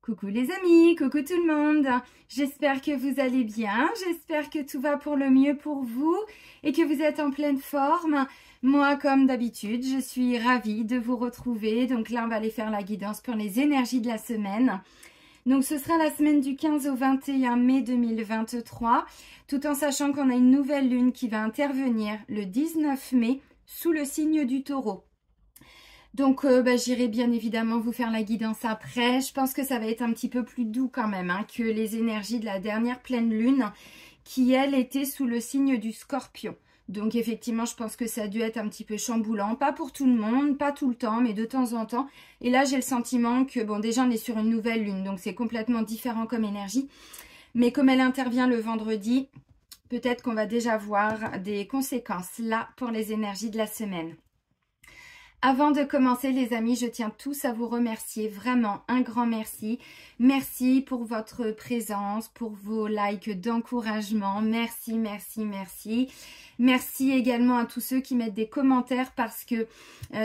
Coucou les amis, coucou tout le monde. J'espère que vous allez bien, j'espère que tout va pour le mieux pour vous et que vous êtes en pleine forme. Moi, comme d'habitude, je suis ravie de vous retrouver. Donc là, on va aller faire la guidance pour les énergies de la semaine. Donc ce sera la semaine du 15 au 21 mai 2023, tout en sachant qu'on a une nouvelle lune qui va intervenir le 19 mai sous le signe du Taureau. Donc j'irai bien évidemment vous faire la guidance après. Je pense que ça va être un petit peu plus doux quand même que les énergies de la dernière pleine lune qui elle était sous le signe du Scorpion. Donc effectivement je pense que ça a dû être un petit peu chamboulant, pas pour tout le monde, pas tout le temps, mais de temps en temps. Et là j'ai le sentiment que bon déjà on est sur une nouvelle lune, donc c'est complètement différent comme énergie. Mais comme elle intervient le vendredi, peut-être qu'on va déjà voir des conséquences là pour les énergies de la semaine. Avant de commencer les amis, je tiens tous à vous remercier, vraiment un grand merci. Merci pour votre présence, pour vos likes d'encouragement, merci, merci, merci. Merci également à tous ceux qui mettent des commentaires parce que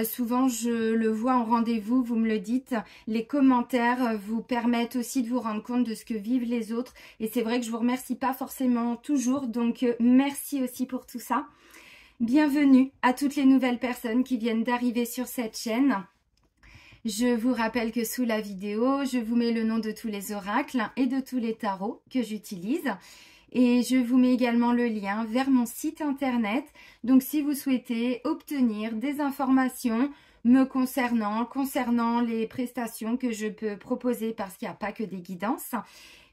souvent je le vois en rendez-vous, vous me le dites, les commentaires vous permettent aussi de vous rendre compte de ce que vivent les autres. Et c'est vrai que je vous remercie pas forcément toujours, donc merci aussi pour tout ça. Bienvenue à toutes les nouvelles personnes qui viennent d'arriver sur cette chaîne. Je vous rappelle que sous la vidéo, je vous mets le nom de tous les oracles et de tous les tarots que j'utilise. Et je vous mets également le lien vers mon site internet. Donc si vous souhaitez obtenir des informations me concernant les prestations que je peux proposer parce qu'il n'y a pas que des guidances,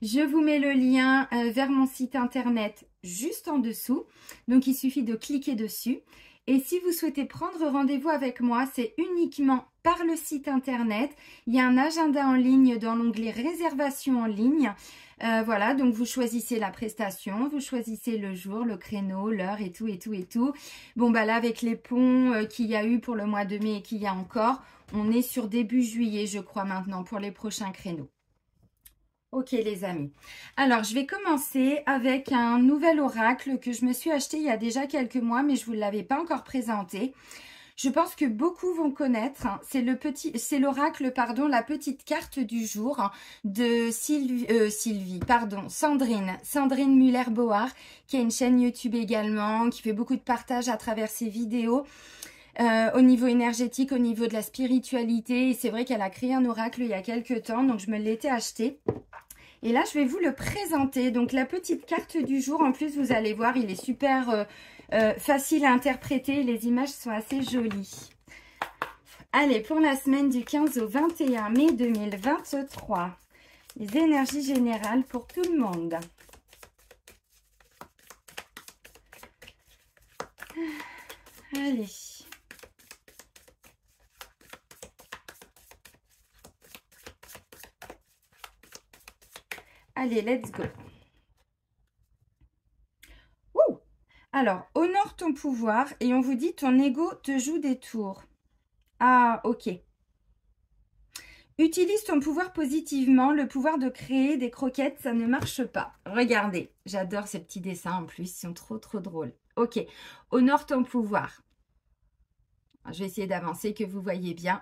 je vous mets le lien vers mon site internet juste en dessous. Donc il suffit de cliquer dessus. Et si vous souhaitez prendre rendez-vous avec moi, c'est uniquement par le site internet. Il y a un agenda en ligne dans l'onglet réservation en ligne. Voilà, donc vous choisissez la prestation, vous choisissez le jour, le créneau, l'heure et tout, et tout, et tout. Bon, bah là, avec les ponts qu'il y a eu pour le mois de mai et qu'il y a encore, on est sur début juillet, je crois, maintenant, pour les prochains créneaux. Ok les amis, alors je vais commencer avec un nouvel oracle que je me suis acheté il y a déjà quelques mois mais je ne vous l'avais pas encore présenté. Je pense que beaucoup vont connaître, c'est l'oracle, la petite carte du jour de Sandrine Muller-Boar, qui a une chaîne YouTube également, qui fait beaucoup de partage à travers ses vidéos. Au niveau énergétique, au niveau de la spiritualité, et c'est vrai qu'elle a créé un oracle il y a quelques temps, donc je me l'étais acheté. Et là, je vais vous le présenter. Donc, la petite carte du jour, en plus, vous allez voir, il est super facile à interpréter. Les images sont assez jolies. Allez, pour la semaine du 15 au 21 mai 2023, les énergies générales pour tout le monde. Allez. Allez, let's go. Ouh. Alors, honore ton pouvoir et on vous dit ton ego te joue des tours. Ah, ok. Utilise ton pouvoir positivement, le pouvoir de créer des croquettes, ça ne marche pas. Regardez, j'adore ces petits dessins en plus, ils sont trop drôles. Ok, honore ton pouvoir. Je vais essayer d'avancer, que vous voyez bien.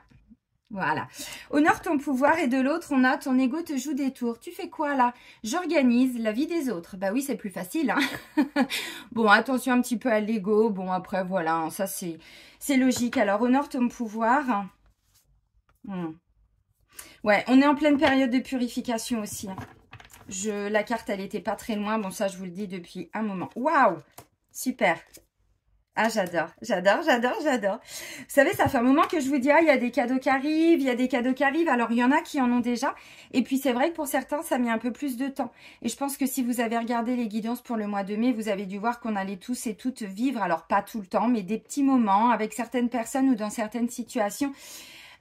Voilà. Honore ton pouvoir et de l'autre, on a ton ego te joue des tours. Tu fais quoi là? J'organise la vie des autres. Bah oui, c'est plus facile. Bon, attention un petit peu à l'ego. Bon, après, voilà, ça c'est logique. Alors, honore ton pouvoir. Ouais, on est en pleine période de purification aussi. La carte, elle n'était pas très loin. Bon, ça, je vous le dis depuis un moment. Waouh! Super! Ah, j'adore. Vous savez, ça fait un moment que je vous dis, il y a des cadeaux qui arrivent, Alors, il y en a qui en ont déjà. Et puis, c'est vrai que pour certains, ça met un peu plus de temps. Et je pense que si vous avez regardé les guidances pour le mois de mai, vous avez dû voir qu'on allait tous et toutes vivre, alors pas tout le temps, mais des petits moments avec certaines personnes ou dans certaines situations,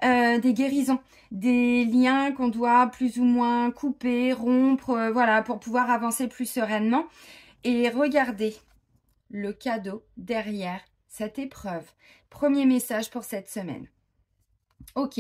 des guérisons, des liens qu'on doit plus ou moins couper, rompre, voilà, pour pouvoir avancer plus sereinement. Et regardez le cadeau derrière cette épreuve. Premier message pour cette semaine. Ok.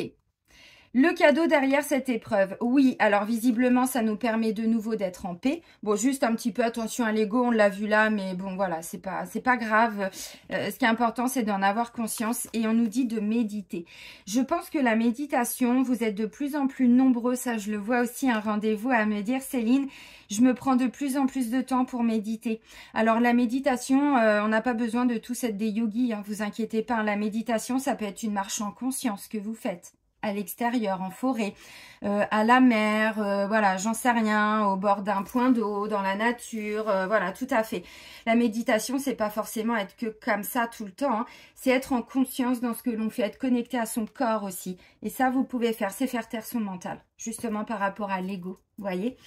Le cadeau derrière cette épreuve, oui, alors visiblement ça nous permet de nouveau d'être en paix. Bon, juste un petit peu attention à l'ego, on l'a vu là, mais bon voilà, c'est pas grave. Ce qui est important, c'est d'en avoir conscience et on nous dit de méditer. Je pense que la méditation, vous êtes de plus en plus nombreux, ça je le vois aussi, un rendez-vous à me dire, Céline, je me prends de plus en plus de temps pour méditer. Alors la méditation, on n'a pas besoin de tous être des yogis, hein, vous inquiétez pas, la méditation, ça peut être une marche en conscience que vous faites à l'extérieur, en forêt, à la mer, voilà, j'en sais rien, au bord d'un point d'eau, dans la nature, voilà, tout à fait. La méditation, c'est pas forcément être que comme ça tout le temps, hein. C'est être en conscience dans ce que l'on fait, être connecté à son corps aussi. Et ça, vous pouvez faire, c'est faire taire son mental, justement par rapport à l'ego, vous voyez.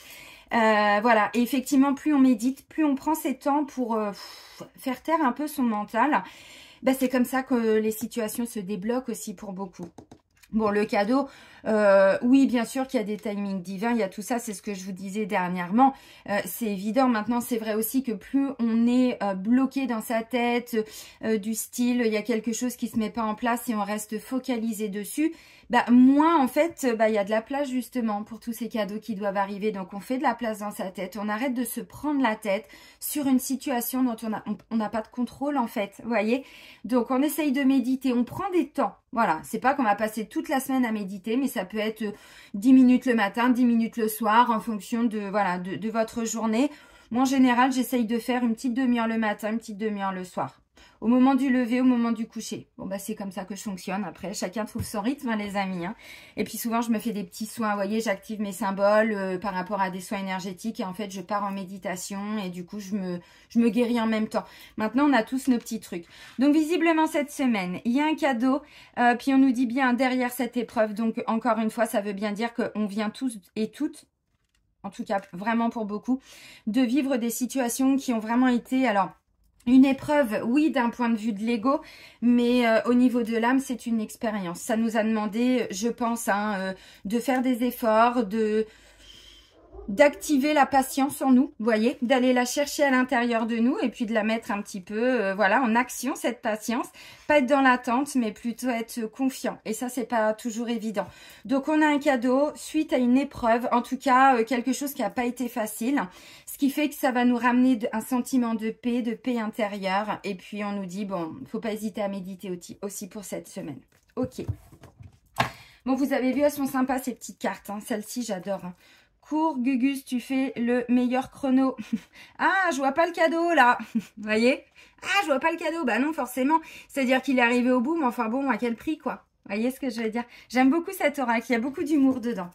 Voilà, et effectivement, plus on médite, plus on prend ses temps pour faire taire un peu son mental, ben, c'est comme ça que les situations se débloquent aussi pour beaucoup. Bon, le cadeau, oui, bien sûr qu'il y a des timings divins, il y a tout ça, c'est ce que je vous disais dernièrement. C'est évident, maintenant, c'est vrai aussi que plus on est bloqué dans sa tête, du style, il y a quelque chose qui se met pas en place et on reste focalisé dessus, bah, moins, en fait, bah, il y a de la place, justement, pour tous ces cadeaux qui doivent arriver. Donc, on fait de la place dans sa tête, on arrête de se prendre la tête sur une situation dont on n'a pas de contrôle, en fait, vous voyez. Donc, on essaye de méditer, on prend des temps. Voilà, c'est pas qu'on va passer toute la semaine à méditer, mais ça peut être 10 minutes le matin, 10 minutes le soir, en fonction de, voilà, de votre journée. Moi, en général, j'essaye de faire une petite demi-heure le matin, une petite demi-heure le soir. Au moment du lever, au moment du coucher. Bon, bah, c'est comme ça que je fonctionne. Après, chacun trouve son rythme, hein, les amis, hein. Et puis, souvent, je me fais des petits soins. Vous voyez, j'active mes symboles par rapport à des soins énergétiques. Et en fait, je pars en méditation. Et du coup, je me guéris en même temps. Maintenant, on a tous nos petits trucs. Donc, visiblement, cette semaine, il y a un cadeau. Puis, on nous dit bien derrière cette épreuve. Donc, encore une fois, ça veut bien dire qu'on vient tous et toutes, en tout cas, vraiment pour beaucoup, de vivre des situations qui ont vraiment été... Alors, une épreuve, oui, d'un point de vue de l'ego, mais au niveau de l'âme, c'est une expérience. Ça nous a demandé, je pense, hein, de faire des efforts, d'activer la patience en nous, vous voyez, d'aller la chercher à l'intérieur de nous et puis de la mettre un petit peu, voilà, en action, cette patience. Pas être dans l'attente, mais plutôt être confiant. Et ça, c'est pas toujours évident. Donc, on a un cadeau suite à une épreuve, en tout cas, quelque chose qui n'a pas été facile. Ce qui fait que ça va nous ramener un sentiment de paix intérieure. Et puis, on nous dit, bon, faut pas hésiter à méditer aussi pour cette semaine. Ok. Bon, vous avez vu, elles sont sympas, ces petites cartes, hein. Celle-ci, j'adore, hein. Cours, Gugus, tu fais le meilleur chrono. Ah, je vois pas le cadeau, là. Vous voyez? Ah, je vois pas le cadeau. Bah non, forcément. C'est-à-dire qu'il est arrivé au bout, mais enfin bon, à quel prix, quoi? Vous voyez ce que je veux dire? J'aime beaucoup cet oracle. Il y a beaucoup d'humour dedans.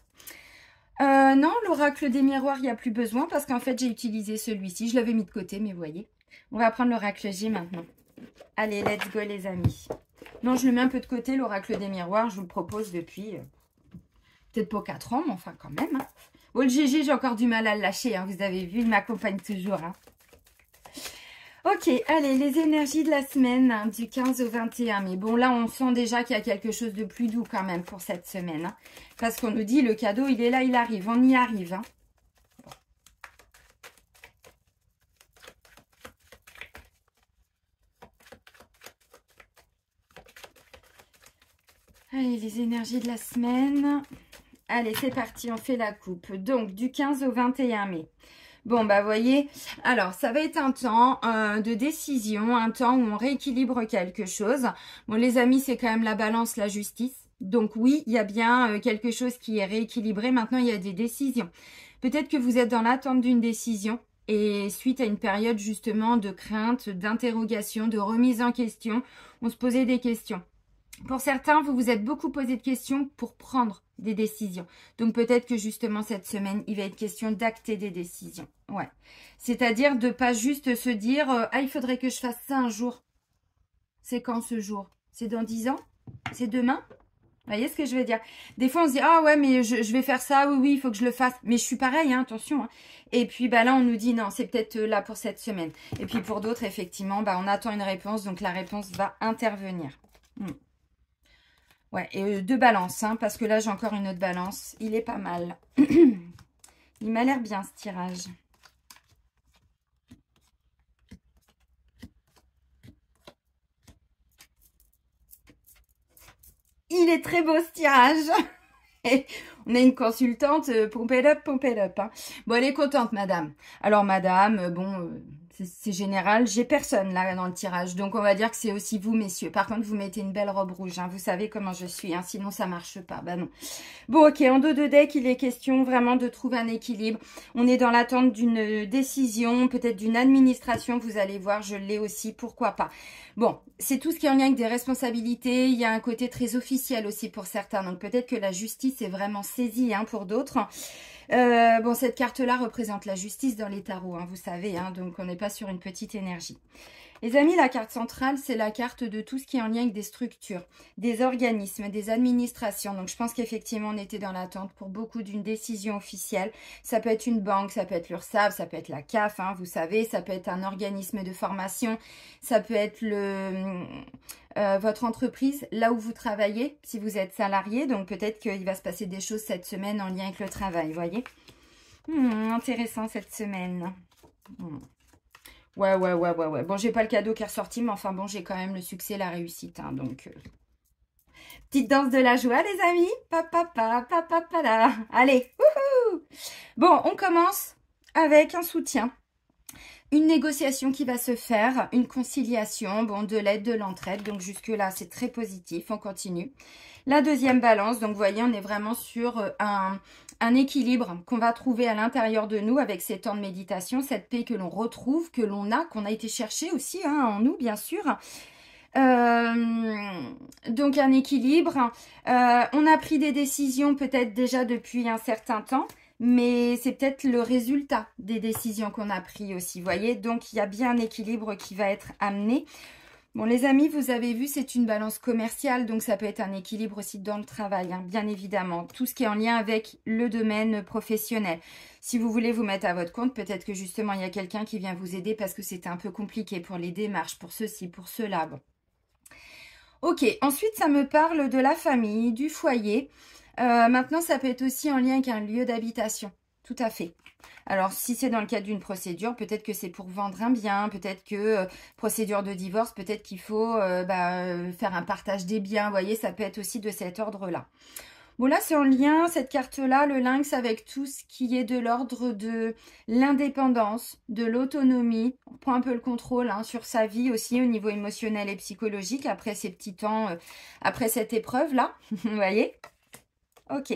Non, l'oracle des miroirs, il n'y a plus besoin parce qu'en fait, j'ai utilisé celui-ci. Je l'avais mis de côté, mais vous voyez. On va prendre l'oracle G maintenant. Allez, let's go, les amis. Non, je le mets un peu de côté, l'oracle des miroirs. Je vous le propose depuis peut-être pas 4 ans, mais enfin quand même, hein. Bon, le GG, j'ai encore du mal à le lâcher, hein, vous avez vu, il m'accompagne toujours, hein. Ok, allez, les énergies de la semaine, hein, du 15 au 21 mai. Bon, là, on sent déjà qu'il y a quelque chose de plus doux quand même pour cette semaine, hein, parce qu'on nous dit, le cadeau, il est là, il arrive, on y arrive, hein. Allez, les énergies de la semaine. Allez, c'est parti, on fait la coupe. Donc, du 15 au 21 mai. Bon, bah, voyez, alors, ça va être un temps de décision, un temps où on rééquilibre quelque chose. Bon, les amis, c'est quand même la balance, la justice. Donc, oui, il y a bien quelque chose qui est rééquilibré. Maintenant, il y a des décisions. Peut-être que vous êtes dans l'attente d'une décision et suite à une période, justement, de crainte, d'interrogation, de remise en question, on se posait des questions. Pour certains, vous vous êtes beaucoup posé de questions pour prendre des décisions. Donc, peut-être que justement, cette semaine, il va être question d'acter des décisions. Ouais. C'est-à-dire de pas juste se dire « Ah, il faudrait que je fasse ça un jour. » C'est quand ce jour? C'est dans 10 ans? C'est demain? Vous voyez ce que je veux dire? Des fois, on se dit « Ah ouais, mais je vais faire ça. Oui, oui, il faut que je le fasse. » Mais je suis pareil, hein, attention, hein. Et puis, bah là, on nous dit « Non, c'est peut-être là pour cette semaine. » Et puis, pour d'autres, effectivement, bah, on attend une réponse. Donc, la réponse va intervenir. Ouais, et deux balances, hein, parce que là, j'ai encore une autre balance. Il est pas mal. Il m'a l'air bien, ce tirage. Il est très beau, ce tirage. On a une consultante, pompe it up, hein. Bon, elle est contente, madame. Alors, madame, c'est général. J'ai personne, là, dans le tirage. Donc, on va dire que c'est aussi vous, messieurs. Par contre, vous mettez une belle robe rouge, hein. Vous savez comment je suis, hein. Sinon, ça marche pas. Bah non. Bon, ok, en dos de deck, il est question vraiment de trouver un équilibre. On est dans l'attente d'une décision, peut-être d'une administration. Vous allez voir, je l'ai aussi, pourquoi pas. Bon, c'est tout ce qui est en lien avec des responsabilités. Il y a un côté très officiel aussi pour certains. Donc, peut-être que la justice est vraiment saisie, hein, pour d'autres. Bon, cette carte-là représente la justice dans les tarots, hein, vous savez, hein, donc on n'est pas sur une petite énergie. Les amis, la carte centrale, c'est la carte de tout ce qui est en lien avec des structures, des organismes, des administrations. Donc, je pense qu'effectivement, on était dans l'attente pour beaucoup d'une décision officielle. Ça peut être une banque, ça peut être l'URSSAF, ça peut être la CAF, hein, vous savez, ça peut être un organisme de formation, ça peut être votre entreprise, là où vous travaillez, si vous êtes salarié. Donc, peut-être qu'il va se passer des choses cette semaine en lien avec le travail, vous voyez. Intéressant cette semaine. Ouais. Bon, j'ai pas le cadeau qui est ressorti, mais enfin bon, j'ai quand même le succès, la réussite, hein, donc... Petite danse de la joie, les amis. Là. Allez, wouhou. Bon, on commence avec un soutien. Une négociation qui va se faire, une conciliation, bon, de l'aide, de l'entraide. Donc, jusque-là, c'est très positif. On continue. La deuxième balance, donc, vous voyez, on est vraiment sur un équilibre qu'on va trouver à l'intérieur de nous avec ces temps de méditation, cette paix que l'on retrouve, que l'on a, qu'on a été chercher aussi, hein, en nous, bien sûr. Donc, un équilibre. On a pris des décisions peut-être déjà depuis un certain temps. Mais c'est peut-être le résultat des décisions qu'on a prises aussi, vous voyez. Donc, il y a bien un équilibre qui va être amené. Bon, les amis, vous avez vu, c'est une balance commerciale. Donc, ça peut être un équilibre aussi dans le travail, hein, bien évidemment. Tout ce qui est en lien avec le domaine professionnel. Si vous voulez vous mettre à votre compte, peut-être que justement, il y a quelqu'un qui vient vous aider parce que c'était un peu compliqué pour les démarches, pour ceci, pour cela. Bon. Ok, ensuite, ça me parle de la famille, du foyer. Maintenant, ça peut être aussi en lien avec un lieu d'habitation. Tout à fait. Alors, si c'est dans le cadre d'une procédure, peut-être que c'est pour vendre un bien, peut-être que procédure de divorce, peut-être qu'il faut faire un partage des biens. Vous voyez, ça peut être aussi de cet ordre-là. Bon, là, c'est en lien, cette carte-là, le lynx, avec tout ce qui est de l'ordre de l'indépendance, de l'autonomie. On prend un peu le contrôle, hein, sur sa vie aussi au niveau émotionnel et psychologique après ces petits temps, après cette épreuve-là. Vous voyez ? Ok.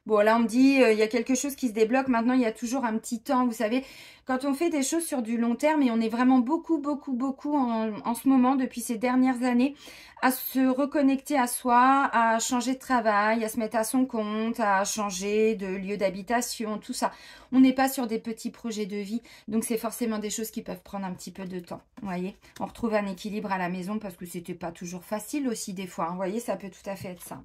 Bon, là, on me dit, il y a quelque chose qui se débloque. Maintenant, il y a toujours un petit temps. Vous savez, quand on fait des choses sur du long terme, et on est vraiment beaucoup en ce moment, depuis ces dernières années, à se reconnecter à soi, à changer de travail, à se mettre à son compte, à changer de lieu d'habitation, tout ça. On n'est pas sur des petits projets de vie. Donc, c'est forcément des choses qui peuvent prendre un petit peu de temps. Vous voyez, on retrouve un équilibre à la maison parce que c'était pas toujours facile aussi des fois, hein. Vous voyez, ça peut tout à fait être ça.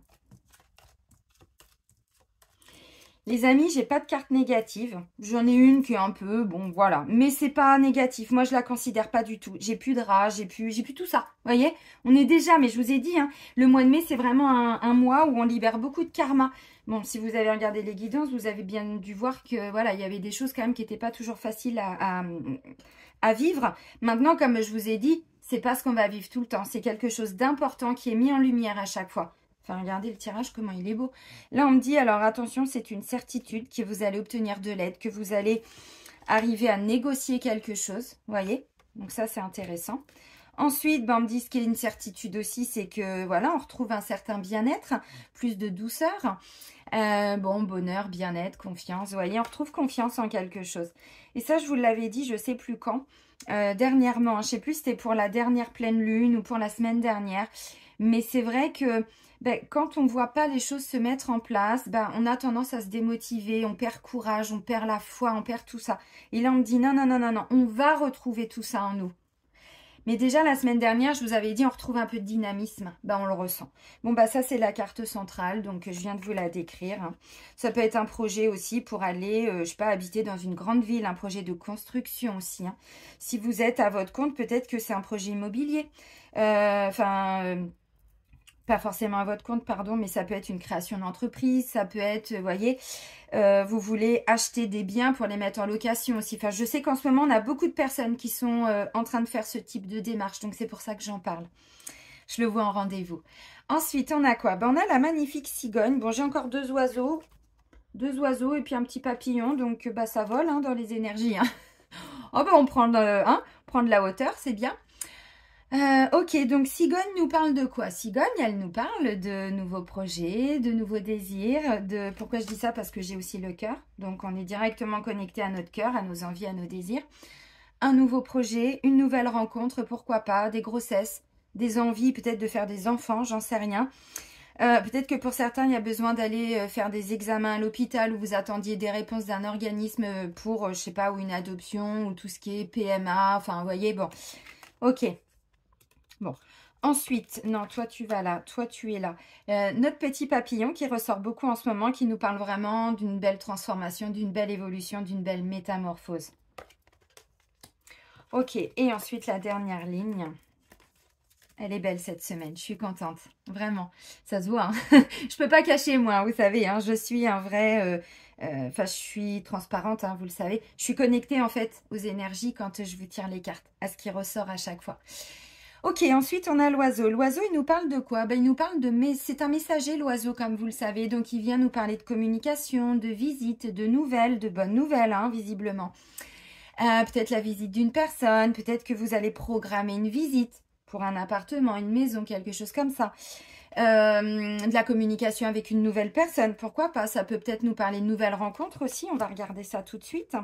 Les amis, j'ai pas de carte négative. J'en ai une qui est un peu, bon, voilà. Mais c'est pas négatif. Moi, je la considère pas du tout. J'ai plus de rage, j'ai plus tout ça. Vous voyez, on est déjà, mais je vous ai dit, hein, le mois de mai, c'est vraiment un mois où on libère beaucoup de karma. Bon, si vous avez regardé les guidances, vous avez bien dû voir que, voilà, il y avait des choses quand même qui n'étaient pas toujours faciles à vivre. Maintenant, comme je vous ai dit, c'est pas ce qu'on va vivre tout le temps. C'est quelque chose d'important qui est mis en lumière à chaque fois. Enfin, regardez le tirage, comment il est beau. Là, on me dit, alors attention, c'est une certitude que vous allez obtenir de l'aide, que vous allez arriver à négocier quelque chose. Vous voyez? Donc ça, c'est intéressant. Ensuite, on me dit ce qui est une certitude aussi, c'est que, voilà, on retrouve un certain bien-être, plus de douceur. Bon, bonheur, bien-être, confiance. Vous voyez, on retrouve confiance en quelque chose. Et ça, je vous l'avais dit, je sais plus quand. Dernièrement, je ne sais plus si c'était pour la dernière pleine lune ou pour la semaine dernière. Mais c'est vrai que quand on ne voit pas les choses se mettre en place, on a tendance à se démotiver, on perd courage, on perd la foi, on perd tout ça. Et là, on me dit non, on va retrouver tout ça en nous. Mais déjà, la semaine dernière, je vous avais dit, on retrouve un peu de dynamisme. On le ressent. Bon, ça, c'est la carte centrale. Donc, je viens de vous la décrire, hein. Ça peut être un projet aussi pour aller, je sais pas, habiter dans une grande ville. Un projet de construction aussi, hein. Si vous êtes à votre compte, peut-être que c'est un projet immobilier. Pas forcément à votre compte, pardon, mais ça peut être une création d'entreprise, ça peut être, vous voyez, vous voulez acheter des biens pour les mettre en location aussi. Enfin, je sais qu'en ce moment, on a beaucoup de personnes qui sont en train de faire ce type de démarche, donc c'est pour ça que j'en parle. Je le vois en rendez-vous. Ensuite, on a quoi? Ben, on a la magnifique cigogne. Bon, j'ai encore deux oiseaux et puis un petit papillon. Donc, bah, ça vole hein, dans les énergies. Hein. Oh, ben, on prend, prend de la hauteur, c'est bien. Ok, donc Cigogne nous parle de quoi? Cigogne, elle nous parle de nouveaux projets, de nouveaux désirs, de... Pourquoi je dis ça? Parce que j'ai aussi le cœur. Donc, on est directement connecté à notre cœur, à nos envies, à nos désirs. Un nouveau projet, une nouvelle rencontre, pourquoi pas, des grossesses, des envies, peut-être de faire des enfants, j'en sais rien. Peut-être que pour certains, il y a besoin d'aller faire des examens à l'hôpital où vous attendiez des réponses d'un organisme pour, je sais pas, ou une adoption, ou tout ce qui est PMA, enfin, vous voyez, bon. Ok. Bon. Ensuite, non, toi tu vas là, toi tu es là. Notre petit papillon qui ressort beaucoup en ce moment, qui nous parle vraiment d'une belle transformation, d'une belle évolution, d'une belle métamorphose. Ok, et ensuite la dernière ligne. Elle est belle cette semaine, je suis contente, vraiment, ça se voit. Hein. Je peux pas cacher moi, vous savez, hein, je suis un vrai... Enfin, je suis transparente, hein, vous le savez. Je suis connectée en fait aux énergies quand je vous tire les cartes, à ce qui ressort à chaque fois. Ok, ensuite on a l'oiseau. L'oiseau, il nous parle de quoi? Ben, il nous parle de... Mais c'est un messager, l'oiseau, comme vous le savez. Donc, il vient nous parler de communication, de visite, de nouvelles, de bonnes nouvelles, hein, visiblement. Peut-être la visite d'une personne, peut-être que vous allez programmer une visite pour un appartement, une maison, quelque chose comme ça. De la communication avec une nouvelle personne, pourquoi pas? Ça peut peut-être nous parler de nouvelles rencontres aussi. On va regarder ça tout de suite.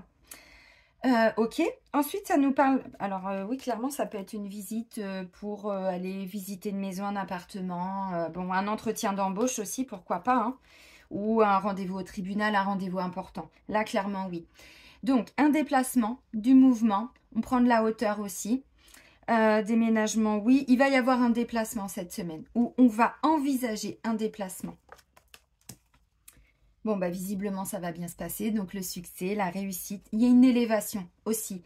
Ok, ensuite ça nous parle, alors oui clairement ça peut être une visite pour aller visiter une maison, un appartement, bon un entretien d'embauche aussi, pourquoi pas, hein, ou un rendez-vous au tribunal, un rendez-vous important, là clairement oui. Donc un déplacement, du mouvement, on prend de la hauteur aussi, déménagement oui, il va y avoir un déplacement cette semaine, où on va envisager un déplacement. Bon, bah visiblement, ça va bien se passer. Donc, le succès, la réussite. Il y a une élévation aussi.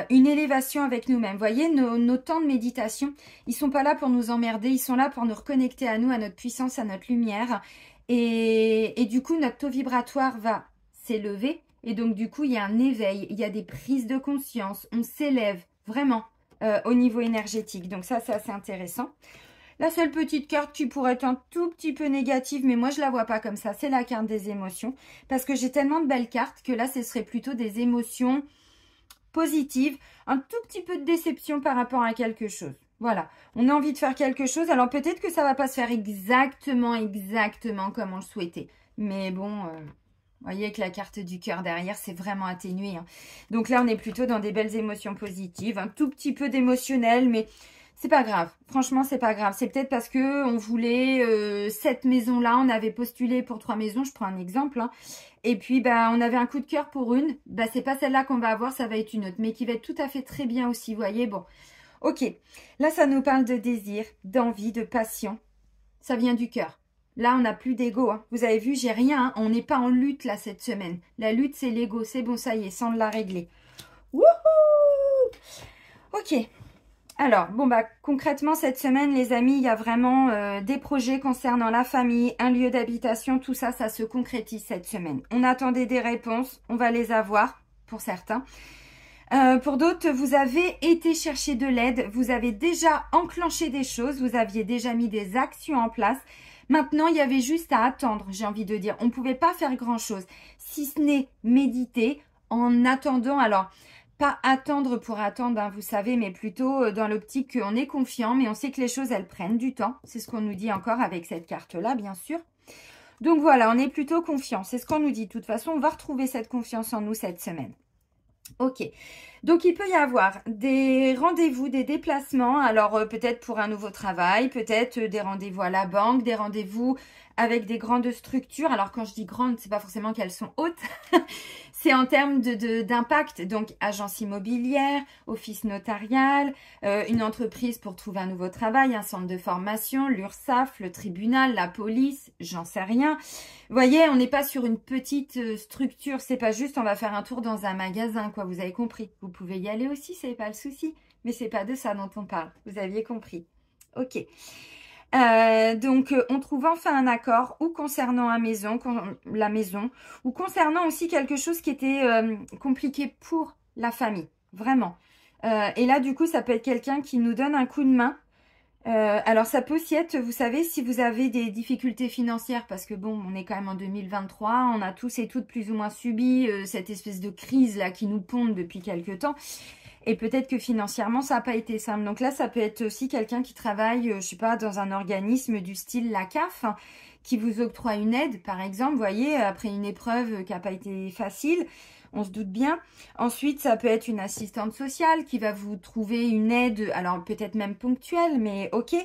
Une élévation avec nous-mêmes. Vous voyez, nos temps de méditation, ils sont pas là pour nous emmerder. Ils sont là pour nous reconnecter à nous, à notre puissance, à notre lumière. Et du coup, notre taux vibratoire va s'élever. Et donc, du coup, il y a un éveil. Il y a des prises de conscience. On s'élève vraiment au niveau énergétique. Donc, ça, c'est assez intéressant. La seule petite carte qui pourrait être un tout petit peu négative, mais moi je la vois pas comme ça, c'est la carte des émotions. Parce que j'ai tellement de belles cartes que là, ce serait plutôt des émotions positives. Un tout petit peu de déception par rapport à quelque chose. Voilà, on a envie de faire quelque chose. Alors peut-être que ça va pas se faire exactement comme on le souhaitait. Mais bon, vous voyez que la carte du cœur derrière, c'est vraiment atténué. Hein. Donc là, on est plutôt dans des belles émotions positives. Un tout petit peu d'émotionnel, mais... c'est pas grave, franchement c'est pas grave. C'est peut-être parce que on voulait cette maison-là, on avait postulé pour 3 maisons, je prends un exemple. Hein, et puis bah on avait un coup de cœur pour une, bah c'est pas celle-là qu'on va avoir, ça va être une autre, mais qui va être tout à fait très bien aussi, vous voyez. Bon, ok, là ça nous parle de désir, d'envie, de passion, ça vient du cœur. Là on n'a plus d'ego, hein. Vous avez vu, j'ai rien, hein. On n'est pas en lutte là cette semaine. La lutte c'est l'ego, c'est bon, ça y est, sans la régler. Wouhou! Ok. Alors, bon, bah concrètement, cette semaine, les amis, il y a vraiment des projets concernant la famille, un lieu d'habitation, tout ça, ça se concrétise cette semaine. On attendait des réponses, on va les avoir, pour certains. Pour d'autres, vous avez été chercher de l'aide, vous avez déjà enclenché des choses, vous aviez déjà mis des actions en place. Maintenant, il y avait juste à attendre, j'ai envie de dire. On ne pouvait pas faire grand-chose, si ce n'est méditer en attendant. Alors... pas attendre pour attendre, hein, vous savez, mais plutôt dans l'optique qu'on est confiant, mais on sait que les choses, elles prennent du temps. C'est ce qu'on nous dit encore avec cette carte-là, bien sûr. Donc voilà, on est plutôt confiant. C'est ce qu'on nous dit. De toute façon, on va retrouver cette confiance en nous cette semaine. Ok, donc il peut y avoir des rendez-vous, des déplacements, alors peut-être pour un nouveau travail, peut-être des rendez-vous à la banque, des rendez-vous avec des grandes structures. Alors quand je dis grandes, c'est pas forcément qu'elles sont hautes, c'est en termes d'impact, donc agence immobilière, office notarial, une entreprise pour trouver un nouveau travail, un centre de formation, l'URSSAF, le tribunal, la police, j'en sais rien. Vous voyez, on n'est pas sur une petite structure, c'est pas juste on va faire un tour dans un magasin, quoi, vous avez compris. Vous pouvez y aller aussi, c'est pas le souci, mais c'est pas de ça dont on parle, vous aviez compris. Ok. Donc, on trouve enfin un accord ou concernant la maison, ou concernant aussi quelque chose qui était compliqué pour la famille, vraiment. Et là, du coup, ça peut être quelqu'un qui nous donne un coup de main Alors ça peut aussi être, vous savez, si vous avez des difficultés financières, parce que bon, on est quand même en 2023, on a tous et toutes plus ou moins subi cette espèce de crise là qui nous ponde depuis quelque temps. Et peut-être que financièrement, ça n'a pas été simple. Donc là, ça peut être aussi quelqu'un qui travaille, je sais pas, dans un organisme du style la CAF, hein, qui vous octroie une aide, par exemple, vous voyez, après une épreuve qui n'a pas été facile, on se doute bien. Ensuite, ça peut être une assistante sociale qui va vous trouver une aide, alors peut-être même ponctuelle, mais ok.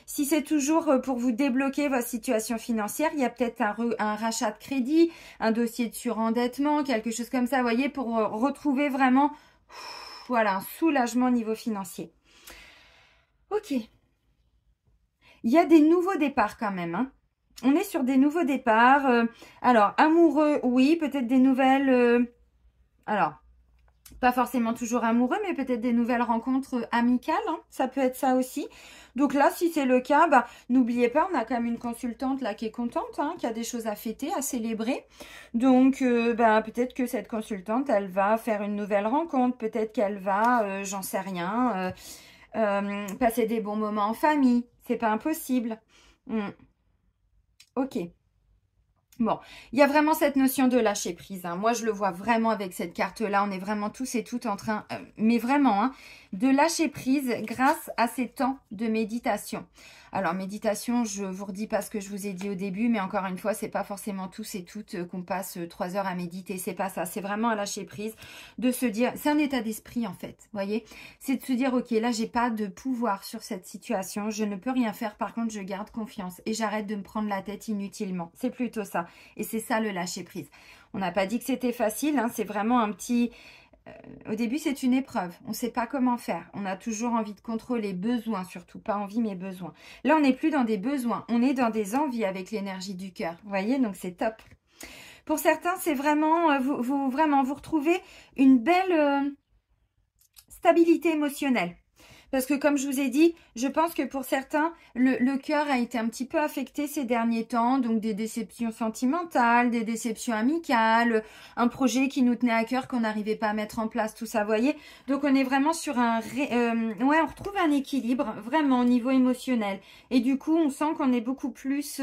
Si c'est toujours pour vous débloquer votre situation financière, il y a peut-être un rachat de crédit, un dossier de surendettement, quelque chose comme ça, vous voyez, pour retrouver vraiment... Voilà, un soulagement au niveau financier. Ok. Il y a des nouveaux départs quand même. Hein. On est sur des nouveaux départs. Alors, amoureux, oui. Peut-être des nouvelles... alors, pas forcément toujours amoureux, mais peut-être des nouvelles rencontres amicales. Hein. Ça peut être ça aussi. Donc là, si c'est le cas, bah, n'oubliez pas, on a quand même une consultante là qui est contente, hein, qui a des choses à fêter, à célébrer. Donc, bah, peut-être que cette consultante, elle va faire une nouvelle rencontre. Peut-être qu'elle va, j'en sais rien, passer des bons moments en famille. C'est pas impossible. Ok. Bon, il y a vraiment cette notion de lâcher prise. Hein. Moi, je le vois vraiment avec cette carte-là. On est vraiment tous et toutes en train, mais vraiment, hein, de lâcher prise grâce à ces temps de méditation. Alors, méditation, je vous redis pas ce que je vous ai dit au début, mais encore une fois, c'est pas forcément tous et toutes qu'on passe 3 heures à méditer. C'est pas ça. C'est vraiment à lâcher prise, de se dire, c'est un état d'esprit en fait. Vous voyez, c'est de se dire, ok, là, j'ai pas de pouvoir sur cette situation. Je ne peux rien faire. Par contre, je garde confiance et j'arrête de me prendre la tête inutilement. C'est plutôt ça. Et c'est ça le lâcher prise. On n'a pas dit que c'était facile. Hein, c'est vraiment un petit... au début, c'est une épreuve. On ne sait pas comment faire. On a toujours envie de contrôler, besoins surtout. Pas envie, mais besoins. Là, on n'est plus dans des besoins. On est dans des envies avec l'énergie du cœur. Vous voyez, donc c'est top. Pour certains, c'est vraiment... vous retrouvez une belle stabilité émotionnelle. Parce que comme je vous ai dit, je pense que pour certains, le cœur a été un petit peu affecté ces derniers temps. Donc des déceptions sentimentales, des déceptions amicales, un projet qui nous tenait à cœur qu'on n'arrivait pas à mettre en place, tout ça, vous voyez. Donc on est vraiment sur un... ouais, on retrouve un équilibre vraiment au niveau émotionnel. Et du coup, on sent qu'on est beaucoup plus...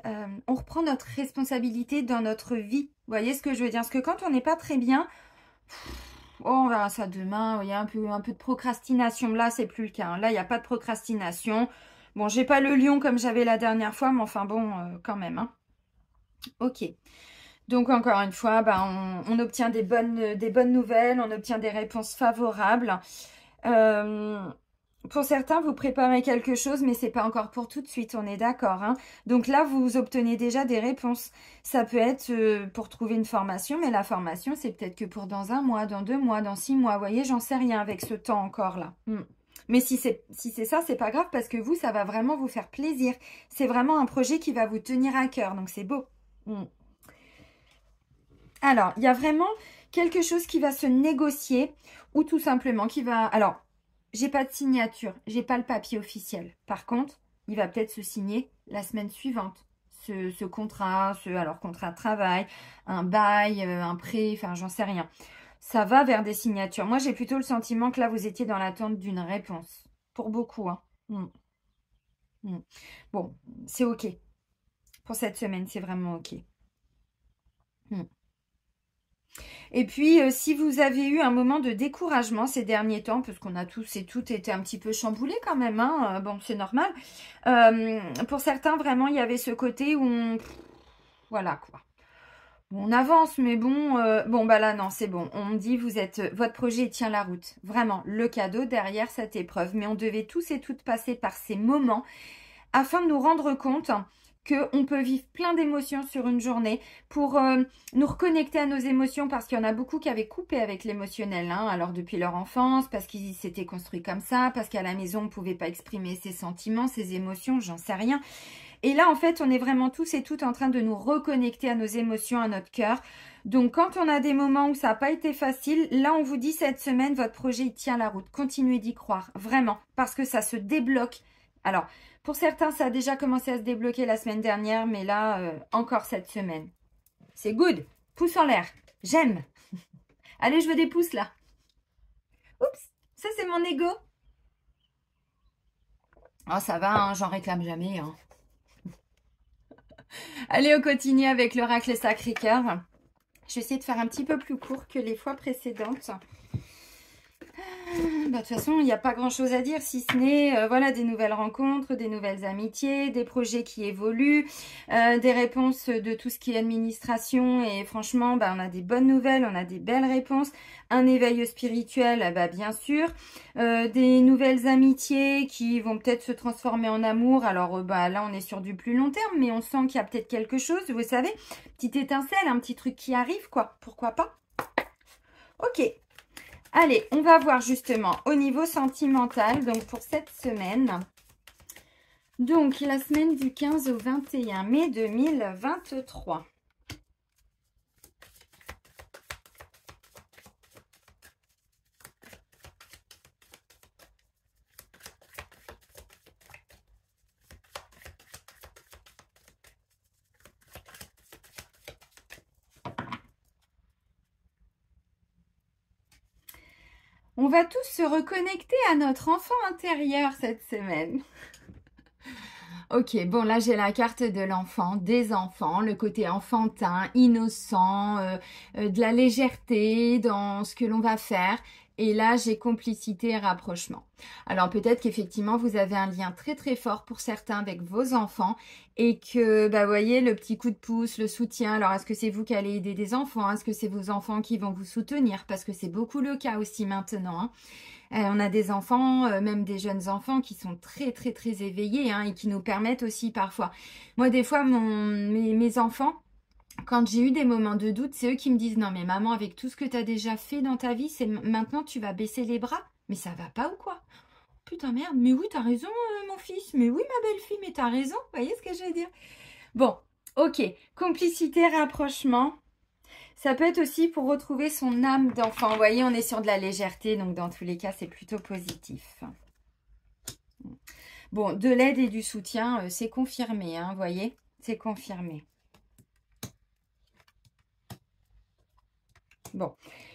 on reprend notre responsabilité dans notre vie. Vous voyez ce que je veux dire? Parce que quand on n'est pas très bien... oh, on verra ça demain. Il y a un peu de procrastination. Là, c'est plus le cas. Hein. Là, il n'y a pas de procrastination. Bon, j'ai pas le lion comme j'avais la dernière fois, mais enfin bon, quand même. Hein. Ok. Donc, encore une fois, bah, on obtient des bonnes nouvelles. On obtient des réponses favorables. Pour certains, vous préparez quelque chose, mais c'est pas encore pour tout de suite, on est d'accord. Hein. Donc là, vous obtenez déjà des réponses. Ça peut être pour trouver une formation, mais la formation, c'est peut-être que pour dans 1 mois, dans 2 mois, dans 6 mois. Vous voyez, j'en sais rien avec ce temps encore là. Mais si c'est ça, c'est pas grave parce que vous, ça va vraiment vous faire plaisir. C'est vraiment un projet qui va vous tenir à cœur, donc c'est beau. Alors, il y a vraiment quelque chose qui va se négocier ou tout simplement qui va... Alors, j'ai pas de signature, j'ai pas le papier officiel. Par contre, il va peut-être se signer la semaine suivante. Ce contrat, alors contrat de travail, un bail, un prêt, enfin j'en sais rien. Ça va vers des signatures. Moi, j'ai plutôt le sentiment que là, vous étiez dans l'attente d'une réponse. Pour beaucoup, hein. Bon, c'est ok. Pour cette semaine, c'est vraiment ok. Et puis, si vous avez eu un moment de découragement ces derniers temps, parce qu'on a tous et toutes été un petit peu chamboulés quand même, hein, bon, c'est normal. Pour certains, vraiment, il y avait ce côté où on... voilà, quoi. On avance, mais bon, bon, bah là, non, c'est bon. On me dit, votre projet tient la route. Vraiment, le cadeau derrière cette épreuve. Mais on devait tous et toutes passer par ces moments afin de nous rendre compte qu'on peut vivre plein d'émotions sur une journée pour nous reconnecter à nos émotions parce qu'il y en a beaucoup qui avaient coupé avec l'émotionnel, hein, alors depuis leur enfance, parce qu'ils s'étaient construits comme ça, parce qu'à la maison on ne pouvait pas exprimer ses sentiments, ses émotions, j'en sais rien. Et là en fait on est vraiment tous et toutes en train de nous reconnecter à nos émotions, à notre cœur. Donc quand on a des moments où ça n'a pas été facile, là on vous dit cette semaine votre projet il tient la route, continuez d'y croire, vraiment, parce que ça se débloque. Alors, pour certains, ça a déjà commencé à se débloquer la semaine dernière, mais là, encore cette semaine. C'est good. Pouce en l'air. J'aime. Allez, je veux des pouces, là. Oups, ça, c'est mon ego. Oh, ça va, hein, j'en réclame jamais. Hein. Allez, on continue avec l'oracle Sacré-Cœur. Je vais essayer de faire un petit peu plus court que les fois précédentes. Bah, de toute façon, il n'y a pas grand-chose à dire, si ce n'est voilà, des nouvelles rencontres, des nouvelles amitiés, des projets qui évoluent, des réponses de tout ce qui est administration. Et franchement, bah, on a des bonnes nouvelles, on a des belles réponses. Un éveil spirituel, bah, bien sûr. Des nouvelles amitiés qui vont peut-être se transformer en amour. Alors bah, là, on est sur du plus long terme, mais on sent qu'il y a peut-être quelque chose, vous savez. Petite étincelle, un petit truc qui arrive, quoi. Pourquoi pas? Ok. Allez, on va voir justement au niveau sentimental, donc pour cette semaine. Donc, la semaine du 15 au 21 mai 2023. On va tous se reconnecter à notre enfant intérieur cette semaine. Ok, bon là j'ai la carte de l'enfant, des enfants, le côté enfantin, innocent, de la légèreté dans ce que l'on va faire. Et là, j'ai complicité et rapprochement. Alors peut-être qu'effectivement, vous avez un lien très très fort pour certains avec vos enfants et que, bah, vous voyez, le petit coup de pouce, le soutien. Alors, est-ce que c'est vous qui allez aider des enfants? Est-ce que c'est vos enfants qui vont vous soutenir? Parce que c'est beaucoup le cas aussi maintenant, hein. On a des enfants, même des jeunes enfants qui sont très très très éveillés hein, et qui nous permettent aussi parfois. Moi, des fois, mes enfants, quand j'ai eu des moments de doute, c'est eux qui me disent « Non mais maman, avec tout ce que tu as déjà fait dans ta vie, c'est maintenant tu vas baisser les bras. Mais ça va pas ou quoi ?» Putain merde, mais oui, t'as raison mon fils. Mais oui ma belle-fille, mais t'as raison. Vous voyez ce que je veux dire? Bon, ok. Complicité, rapprochement. Ça peut être aussi pour retrouver son âme d'enfant. Vous voyez, on est sur de la légèreté, donc dans tous les cas, c'est plutôt positif. Bon, de l'aide et du soutien, c'est confirmé, hein, vous voyez? C'est confirmé. Bon,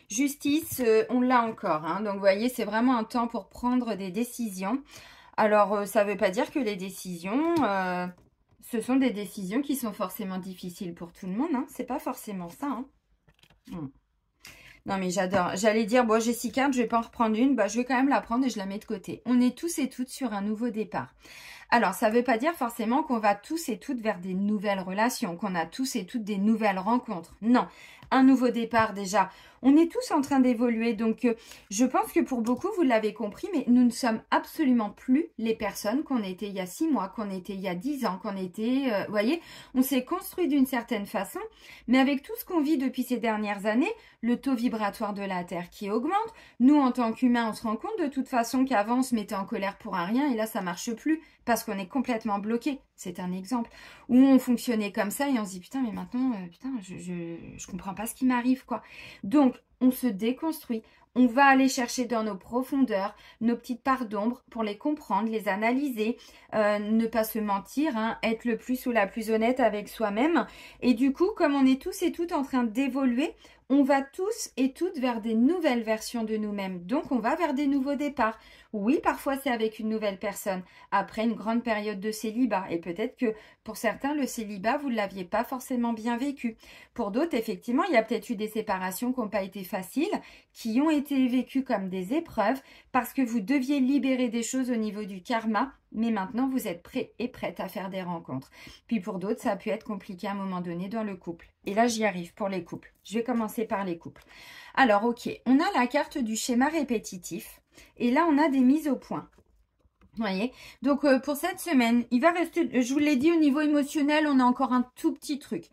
justice, on l'a encore. Hein, donc, vous voyez, c'est vraiment un temps pour prendre des décisions. Alors, ça ne veut pas dire que les décisions, ce sont des décisions qui sont forcément difficiles pour tout le monde. Hein, c'est pas forcément ça. Hein. Non, mais j'adore. J'allais dire, bon, j'ai 6 cartes, je vais pas en reprendre une. Bah, je vais quand même la prendre et je la mets de côté. On est tous et toutes sur un nouveau départ. Alors, ça ne veut pas dire forcément qu'on va tous et toutes vers des nouvelles relations, qu'on a tous et toutes des nouvelles rencontres. Non, un nouveau départ déjà. On est tous en train d'évoluer, donc je pense que pour beaucoup, vous l'avez compris, mais nous ne sommes absolument plus les personnes qu'on était il y a 6 mois, qu'on était il y a 10 ans, qu'on était... vous voyez, on s'est construit d'une certaine façon, mais avec tout ce qu'on vit depuis ces dernières années, le taux vibratoire de la Terre qui augmente, nous, en tant qu'humains, on se rend compte de toute façon qu'avant, on se mettait en colère pour un rien, et là, ça marche plus, parce qu'on est complètement bloqué. C'est un exemple. Où on fonctionnait comme ça, et on se dit, putain, mais maintenant, putain, je comprends pas ce qui m'arrive, quoi. Donc, on se déconstruit. On va aller chercher dans nos profondeurs nos petites parts d'ombre pour les comprendre, les analyser, ne pas se mentir, hein, être le plus ou la plus honnête avec soi-même. Et du coup, comme on est tous et toutes en train d'évoluer, on va tous et toutes vers des nouvelles versions de nous-mêmes. Donc, on va vers des nouveaux départs. Oui, parfois, c'est avec une nouvelle personne, après une grande période de célibat. Et peut-être que pour certains, le célibat, vous ne l'aviez pas forcément bien vécu. Pour d'autres, effectivement, il y a peut-être eu des séparations qui n'ont pas été faciles, qui ont été vécues comme des épreuves, parce que vous deviez libérer des choses au niveau du karma, mais maintenant, vous êtes prêts et prêtes à faire des rencontres. Puis pour d'autres, ça a pu être compliqué à un moment donné dans le couple. Et là, j'y arrive pour les couples. Je vais commencer par les couples. Alors, ok, on a la carte du schéma répétitif. Et là, on a des mises au point. Vous voyez? Donc, pour cette semaine, il va rester... Je vous l'ai dit, au niveau émotionnel, on a encore un tout petit truc.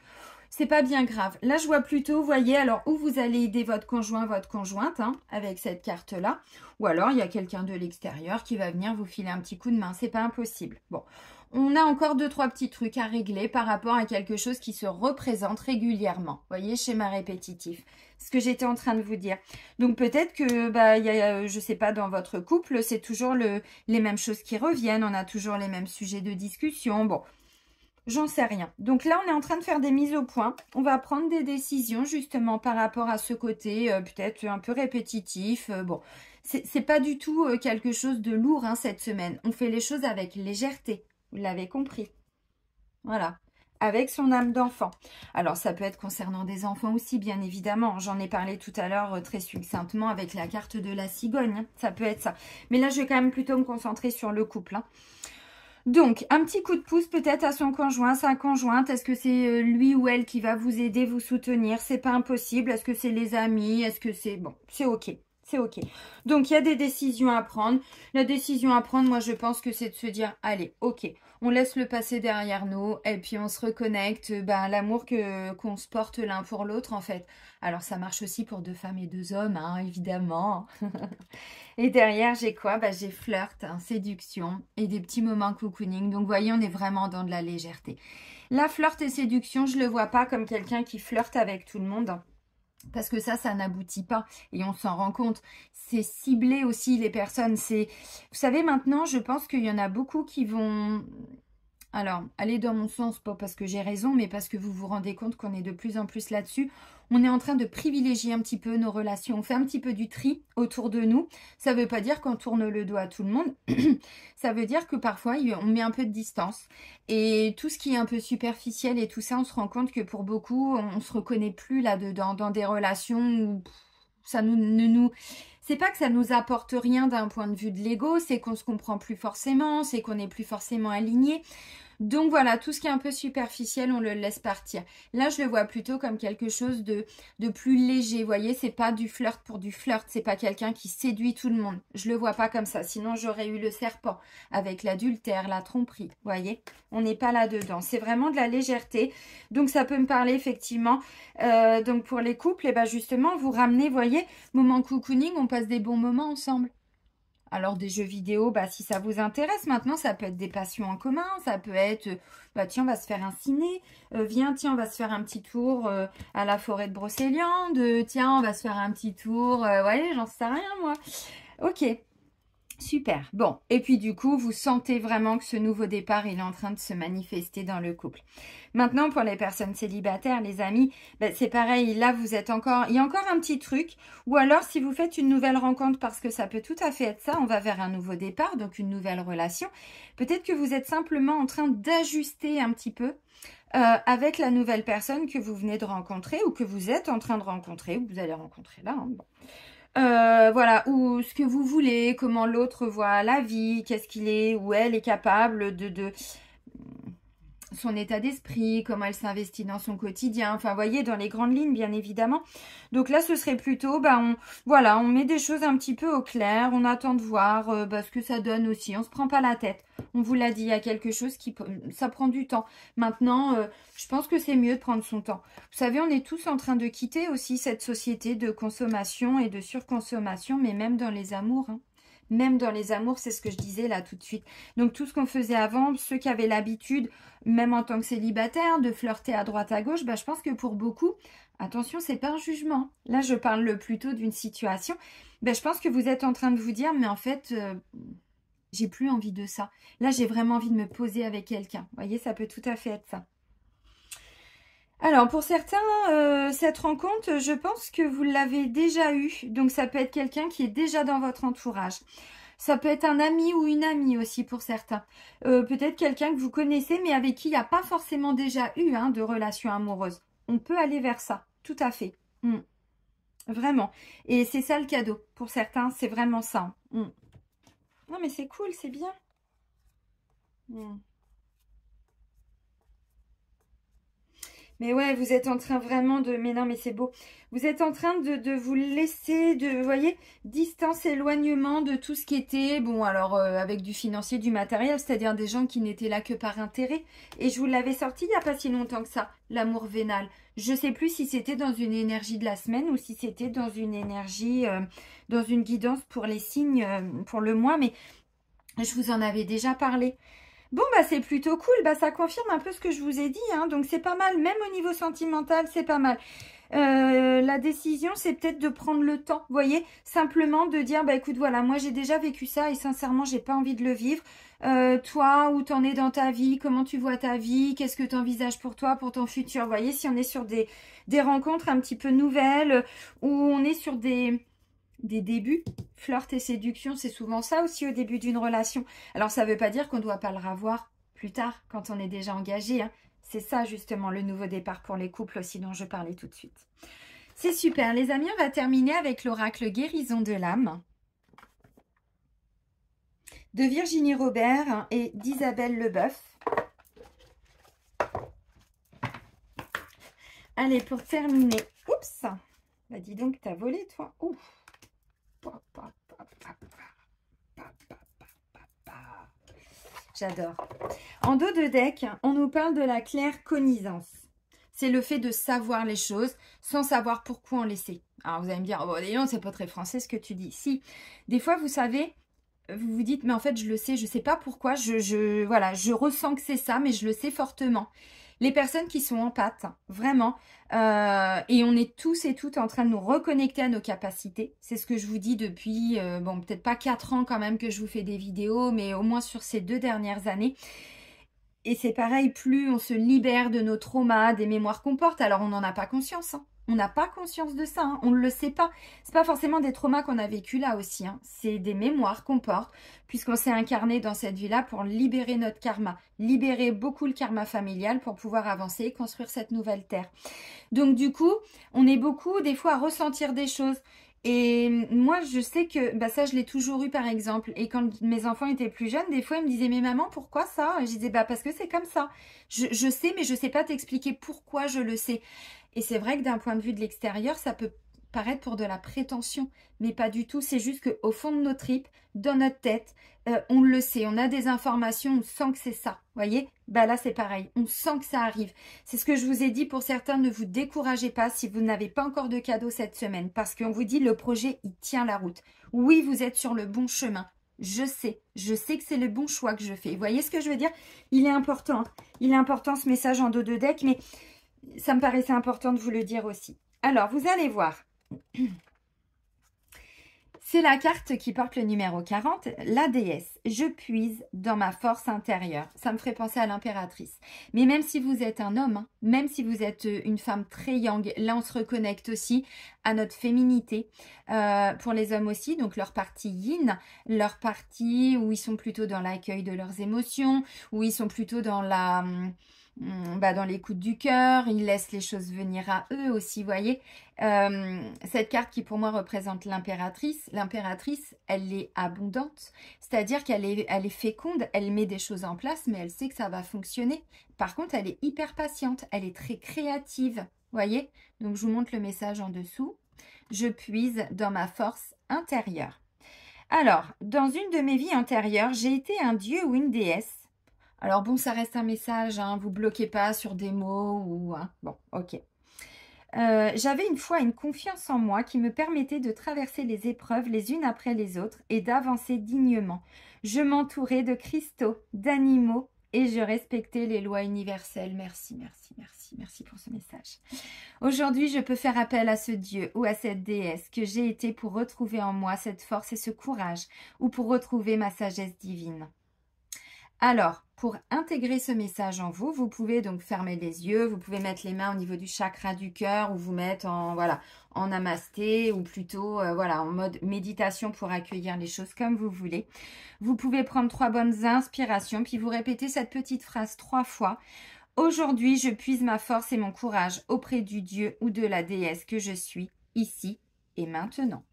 C'est pas bien grave. Là, je vois plutôt, vous voyez, alors, où vous allez aider votre conjoint, votre conjointe, hein, avec cette carte-là. Ou alors, il y a quelqu'un de l'extérieur qui va venir vous filer un petit coup de main. C'est pas impossible. Bon. On a encore 2-3 petits trucs à régler par rapport à quelque chose qui se représente régulièrement. Vous voyez, schéma répétitif. Ce que j'étais en train de vous dire. Donc peut-être que, bah, y a, je sais pas, dans votre couple, c'est toujours les mêmes choses qui reviennent. On a toujours les mêmes sujets de discussion. Bon, J'en sais rien. Donc là, on est en train de faire des mises au point. On va prendre des décisions justement par rapport à ce côté peut-être un peu répétitif. Bon, c'est pas du tout quelque chose de lourd hein, cette semaine. On fait les choses avec légèreté. Vous l'avez compris. Voilà. Avec son âme d'enfant. Alors, ça peut être concernant des enfants aussi, bien évidemment. J'en ai parlé tout à l'heure très succinctement avec la carte de la cigogne. Hein. Ça peut être ça. Mais là, je vais quand même plutôt me concentrer sur le couple. Hein. Donc, un petit coup de pouce peut-être à son conjoint, sa conjointe. Est-ce que c'est lui ou elle qui va vous aider, vous soutenir? C'est pas impossible. Est-ce que c'est les amis? Est-ce que c'est... Bon, c'est ok. C'est ok. Donc, il y a des décisions à prendre. La décision à prendre, moi, je pense que c'est de se dire, allez, ok, on laisse le passé derrière nous et puis on se reconnecte à l'amour qu'on se porte l'un pour l'autre, en fait. Alors, ça marche aussi pour 2 femmes et 2 hommes, hein, évidemment. Et derrière, j'ai quoi? J'ai flirt, hein, séduction et des petits moments cocooning. Donc, vous voyez, on est vraiment dans de la légèreté. La flirt et séduction, je ne le vois pas comme quelqu'un qui flirte avec tout le monde. Parce que ça n'aboutit pas. Et on s'en rend compte. C'est cibler aussi les personnes. Vous savez, maintenant, je pense qu'il y en a beaucoup qui vont... Alors, allez dans mon sens, pas parce que j'ai raison, mais parce que vous vous rendez compte qu'on est de plus en plus là-dessus. On est en train de privilégier un petit peu nos relations. On fait un petit peu du tri autour de nous. Ça ne veut pas dire qu'on tourne le dos à tout le monde. Ça veut dire que parfois, on met un peu de distance. Et tout ce qui est un peu superficiel et tout ça, on se rend compte que pour beaucoup, on ne se reconnaît plus là-dedans, dans des relations où ça c'est pas que ça nous apporte rien d'un point de vue de l'ego, c'est qu'on se comprend plus forcément, c'est qu'on n'est plus forcément aligné. Donc voilà, tout ce qui est un peu superficiel, on le laisse partir. Là, je le vois plutôt comme quelque chose de plus léger. Vous voyez, c'est pas du flirt pour du flirt. C'est pas quelqu'un qui séduit tout le monde. Je le vois pas comme ça. Sinon, j'aurais eu le serpent avec l'adultère, la tromperie. Vous voyez, on n'est pas là-dedans. C'est vraiment de la légèreté. Donc, ça peut me parler effectivement. Donc, pour les couples, et justement, vous ramenez, vous voyez, moment cocooning, on passe des bons moments ensemble. Alors, des jeux vidéo, si ça vous intéresse, maintenant, ça peut être des passions en commun. Ça peut être, tiens, on va se faire un ciné. Viens, tiens, on va se faire un petit tour à la forêt de Brocéliande. Tiens, on va se faire un petit tour. Ouais, j'en sais rien, moi. Ok. Super. Bon, et puis du coup, vous sentez vraiment que ce nouveau départ, il est en train de se manifester dans le couple. Maintenant, pour les personnes célibataires, les amis, c'est pareil. Là, il y a encore un petit truc. Ou alors, si vous faites une nouvelle rencontre, parce que ça peut tout à fait être ça, on va vers un nouveau départ, donc une nouvelle relation. Peut-être que vous êtes simplement en train d'ajuster un petit peu avec la nouvelle personne que vous venez de rencontrer ou que vous êtes en train de rencontrer ou que vous allez rencontrer là. Hein, bon. Voilà, ou ce que vous voulez, comment l'autre voit la vie, qu'est-ce qu'il est ou elle est capable de son état d'esprit, comment elle s'investit dans son quotidien, enfin, vous voyez, dans les grandes lignes, bien évidemment. Donc là, ce serait plutôt, on met des choses un petit peu au clair, on attend de voir ce que ça donne aussi, on se prend pas la tête. On vous l'a dit, il y a quelque chose ça prend du temps. Maintenant, je pense que c'est mieux de prendre son temps. Vous savez, on est tous en train de quitter aussi cette société de consommation et de surconsommation, mais même dans les amours, hein. Même dans les amours, c'est ce que je disais là tout de suite. Donc tout ce qu'on faisait avant, ceux qui avaient l'habitude, même en tant que célibataire, de flirter à droite à gauche, je pense que pour beaucoup, attention, c'est pas un jugement. Là, je parle plutôt d'une situation. Je pense que vous êtes en train de vous dire, mais en fait, j'ai plus envie de ça. Là, j'ai vraiment envie de me poser avec quelqu'un. Vous voyez, ça peut tout à fait être ça. Alors, pour certains, cette rencontre, je pense que vous l'avez déjà eue. Donc, ça peut être quelqu'un qui est déjà dans votre entourage. Ça peut être un ami ou une amie aussi pour certains. Peut-être quelqu'un que vous connaissez, mais avec qui il n'y a pas forcément déjà eu de relation amoureuse. On peut aller vers ça, tout à fait. Vraiment. Et c'est ça le cadeau. Pour certains, c'est vraiment ça. Non, mais c'est cool, c'est bien. Mais ouais, vous êtes en train vraiment de... Mais non, mais c'est beau. Vous êtes en train de vous laisser, vous voyez, distance, éloignement de tout ce qui était, bon, alors, avec du financier, du matériel, c'est-à-dire des gens qui n'étaient là que par intérêt. Et je vous l'avais sorti il n'y a pas si longtemps que ça, l'amour vénal. Je ne sais plus si c'était dans une énergie de la semaine ou si c'était dans une énergie, dans une guidance pour les signes, pour le mois, mais je vous en avais déjà parlé. Bon, c'est plutôt cool. Ça confirme un peu ce que je vous ai dit. Hein. Donc, c'est pas mal. Même au niveau sentimental, c'est pas mal. La décision, c'est peut-être de prendre le temps, vous voyez, simplement de dire, bah écoute, voilà, moi j'ai déjà vécu ça et sincèrement, j'ai pas envie de le vivre. Toi, où t'en es dans ta vie, comment tu vois ta vie, qu'est-ce que tu envisages pour toi, pour ton futur. Vous voyez, si on est sur des rencontres un petit peu nouvelles, où on est sur des débuts, flirt et séduction, c'est souvent ça aussi au début d'une relation. Alors ça veut pas dire qu'on ne doit pas le revoir plus tard, quand on est déjà engagé, hein. C'est ça justement le nouveau départ pour les couples aussi dont je parlais tout de suite. C'est super les amis, on va terminer avec l'oracle guérison de l'âme de Virginie Robert et d'Isabelle Leboeuf. Allez, pour terminer, oups, bah dis donc, t'as volé toi. Ouf. J'adore. En dos de deck, on nous parle de la claircognizance. C'est le fait de savoir les choses sans savoir pourquoi on les sait. Alors vous allez me dire, oh, non, c'est pas très français ce que tu dis. Si, des fois vous savez, vous vous dites, mais en fait je le sais, je sais pas pourquoi, voilà, je ressens que c'est ça, mais je le sais fortement. Les personnes qui sont empathes, vraiment, et on est tous et toutes en train de nous reconnecter à nos capacités. C'est ce que je vous dis depuis, bon, peut-être pas 4 ans quand même que je vous fais des vidéos, mais au moins sur ces 2 dernières années. Et c'est pareil, plus on se libère de nos traumas, des mémoires qu'on porte, alors on n'en a pas conscience, hein. On n'a pas conscience de ça, hein. On ne le sait pas. C'est pas forcément des traumas qu'on a vécu là aussi, hein. C'est des mémoires qu'on porte, puisqu'on s'est incarné dans cette vie-là pour libérer notre karma, libérer beaucoup le karma familial pour pouvoir avancer et construire cette nouvelle terre. Donc du coup, on est beaucoup des fois à ressentir des choses. Et moi, je sais que bah ça, je l'ai toujours eu par exemple. Et quand mes enfants étaient plus jeunes, des fois, ils me disaient, mais maman, pourquoi ça? Et je disais, bah parce que c'est comme ça. Je sais, mais je sais pas t'expliquer pourquoi je le sais. Et c'est vrai que d'un point de vue de l'extérieur, ça peut paraître pour de la prétention, mais pas du tout. C'est juste qu'au fond de nos tripes, dans notre tête, on le sait. On a des informations, on sent que c'est ça. Vous voyez? Bah là, c'est pareil. On sent que ça arrive. C'est ce que je vous ai dit pour certains. Ne vous découragez pas si vous n'avez pas encore de cadeau cette semaine. Parce qu'on vous dit, le projet, il tient la route. Oui, vous êtes sur le bon chemin. Je sais que c'est le bon choix que je fais. Vous voyez ce que je veux dire? Il est important. Il est important ce message en dos de deck, mais ça me paraissait important de vous le dire aussi. Alors, vous allez voir. C'est la carte qui porte le numéro 40, la déesse. Je puise dans ma force intérieure. Ça me ferait penser à l'impératrice. Mais même si vous êtes un homme, hein, même si vous êtes une femme très yang, là on se reconnecte aussi à notre féminité. Pour les hommes aussi, donc leur partie yin, leur partie où ils sont plutôt dans l'accueil de leurs émotions, où ils sont plutôt dans la... dans l'écoute du cœur, ils laissent les choses venir à eux aussi, vous voyez. Cette carte qui pour moi représente l'impératrice, elle est abondante, c'est-à-dire qu'elle est féconde, elle met des choses en place, mais elle sait que ça va fonctionner. Par contre, elle est hyper patiente, elle est très créative, vous voyez. Donc, je vous montre le message en dessous. Je puise dans ma force intérieure. Alors, dans une de mes vies antérieures, j'ai été un dieu ou une déesse. Alors bon, ça reste un message, hein, vous bloquez pas sur des mots ou... Hein, bon, ok. J'avais une foi, une confiance en moi qui me permettait de traverser les épreuves les unes après les autres et d'avancer dignement. Je m'entourais de cristaux, d'animaux et je respectais les lois universelles. Merci, merci, merci, merci pour ce message. Aujourd'hui, je peux faire appel à ce Dieu ou à cette déesse que j'ai été pour retrouver en moi cette force et ce courage ou pour retrouver ma sagesse divine. Alors, pour intégrer ce message en vous, vous pouvez donc fermer les yeux, vous pouvez mettre les mains au niveau du chakra du cœur ou vous mettre en, voilà, en namasté ou plutôt voilà, en mode méditation pour accueillir les choses comme vous voulez. Vous pouvez prendre 3 bonnes inspirations puis vous répétez cette petite phrase 3 fois. Aujourd'hui, je puise ma force et mon courage auprès du Dieu ou de la déesse que je suis, ici et maintenant.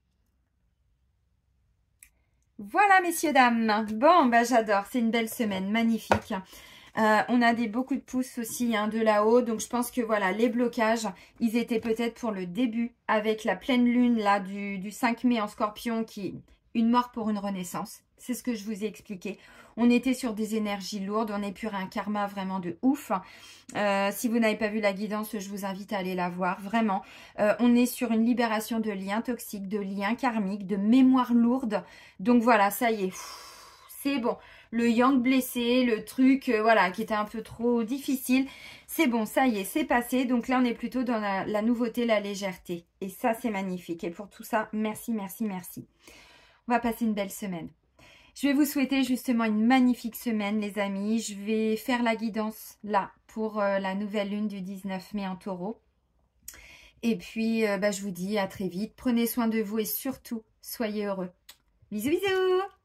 Voilà, messieurs, dames. Bon, bah j'adore. C'est une belle semaine. Magnifique. On a beaucoup de pouces aussi hein, de là-haut. Donc, je pense que voilà, les blocages, ils étaient peut-être pour le début avec la pleine lune là du 5 mai en Scorpion qui est une mort pour une renaissance. C'est ce que je vous ai expliqué. On était sur des énergies lourdes. On épure un karma vraiment de ouf. Si vous n'avez pas vu la guidance, je vous invite à aller la voir. Vraiment. On est sur une libération de liens toxiques, de liens karmiques, de mémoires lourdes. Donc voilà, ça y est. C'est bon. Le yang blessé, le truc, voilà, qui était un peu trop difficile. C'est bon, ça y est, c'est passé. Donc là, on est plutôt dans la nouveauté, la légèreté. Et ça, c'est magnifique. Et pour tout ça, merci, merci, merci. On va passer une belle semaine. Je vais vous souhaiter justement une magnifique semaine, les amis. Je vais faire la guidance là pour la nouvelle lune du 19 mai en taureau. Et puis, je vous dis à très vite. Prenez soin de vous et surtout, soyez heureux. Bisous, bisous!